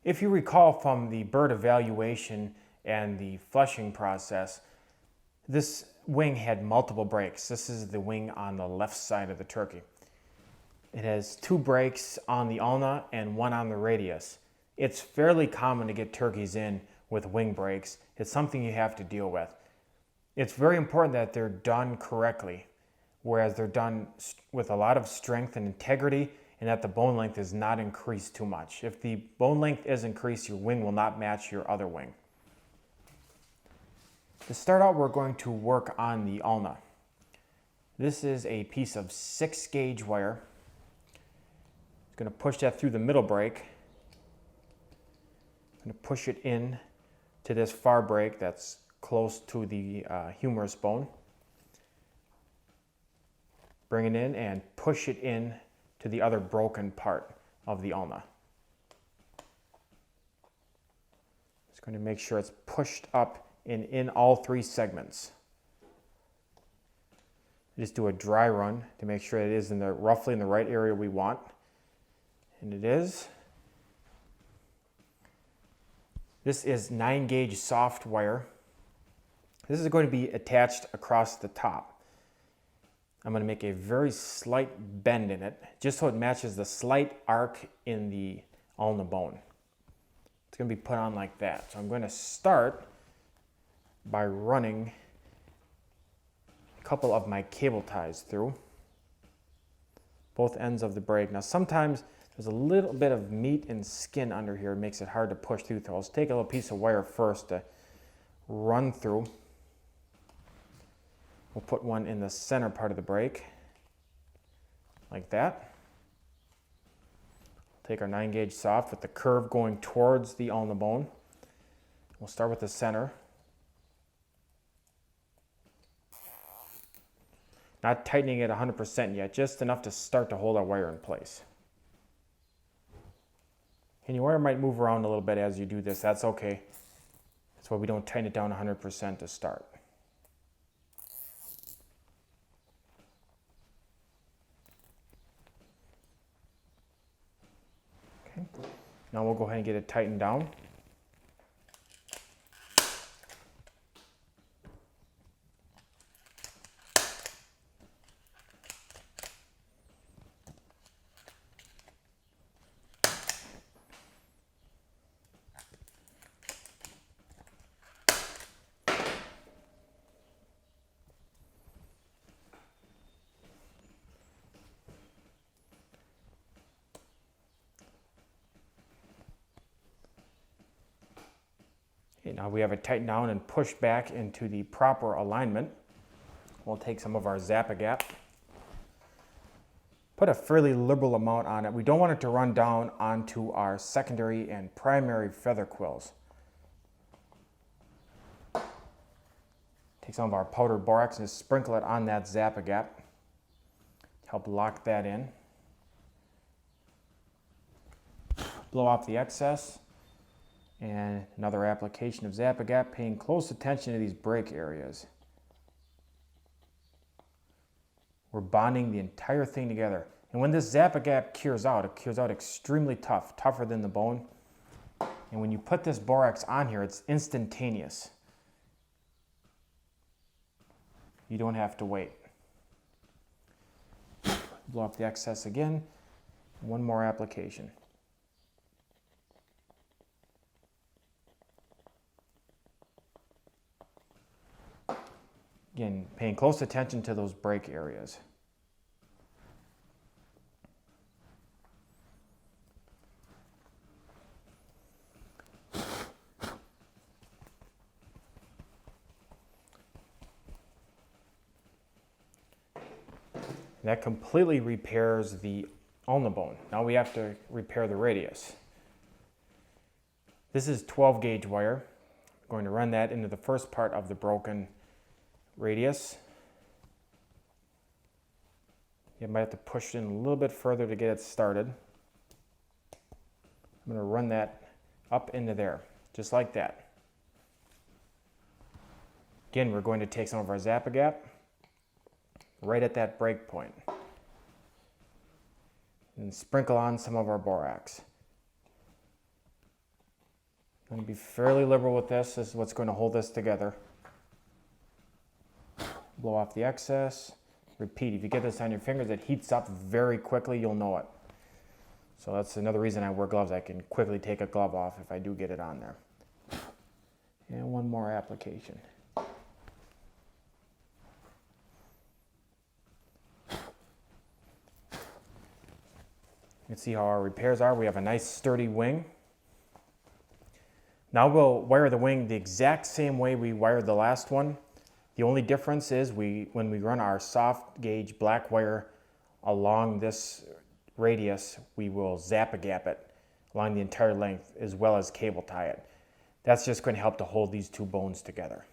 If you recall from the bird evaluation and the flushing process, this wing had multiple brakes. This is the wing on the left side of the turkey. It has 2 brakes on the ulna and 1 on the radius. It's fairly common to get turkeys in with wing brakes. It's something you have to deal with. It's very important that they're done correctly, whereas they're done with a lot of strength and integrity, and that the bone length is not increased too much. If the bone length is increased, your wing will not match your other wing. To start out, we're going to work on the ulna. This is a piece of 6 gauge wire. I'm going to push that through the middle brake. I'm going to push it in to this far brake that's close to the humerus bone. Bring it in and push it in to the other broken part of the ulna. Just going to make sure it's pushed up and in all 3 segments. Just do a dry run to make sure it is roughly in the right area we want. And it is. This is 9 gauge soft wire. This is going to be attached across the top. I'm going to make a very slight bend in it, just so it matches the slight arc in the ulna bone. It's going to be put on like that. So I'm going to start by running a couple of my cable ties through both ends of the brake. Now sometimes there's a little bit of meat and skin under here. It makes it hard to push through. So let's take a little piece of wire first to run through. We'll put one in the center part of the brake, like that. Take our 9 gauge soft with the curve going towards the ulna bone. We'll start with the center. Not tightening it 100% yet, just enough to start to hold our wire in place. And your wire might move around a little bit as you do this. That's okay. That's why we don't tighten it down 100% to start. Okay. Now we'll go ahead and get it tightened down. Now we have it tightened down and pushed back into the proper alignment. We'll take some of our Zap-A-Gap. Put a fairly liberal amount on it. We don't want it to run down onto our secondary and primary feather quills. Take some of our powdered borax and just sprinkle it on that Zap-A-Gap. Help lock that in. Blow off the excess. And another application of Zap-A-Gap, paying close attention to these break areas. We're bonding the entire thing together. And when this Zap-A-Gap cures out, it cures out extremely tough, tougher than the bone. And when you put this borax on here, it's instantaneous. You don't have to wait. Blow off the excess again. One more application. Again, paying close attention to those break areas. That completely repairs the ulna bone. Now we have to repair the radius. This is 12 gauge wire. I'm going to run that into the first part of the broken radius. You might have to push it in a little bit further to get it started. I'm going to run that up into there, just like that. Again, we're going to take some of our Zap-A-Gap right at that break point and sprinkle on some of our borax. I'm going to be fairly liberal with this. This is what's going to hold this together. Blow off the excess. Repeat. If you get this on your fingers, it heats up very quickly. You'll know it. So that's another reason I wear gloves. I can quickly take a glove off if I do get it on there. And one more application. You can see how our repairs are. We have a nice sturdy wing. Now we'll wire the wing the exact same way we wired the last one. The only difference is when we run our soft gauge black wire along this radius, we will zap-a-gap it along the entire length as well as cable tie it. That's just going to help to hold these two bones together.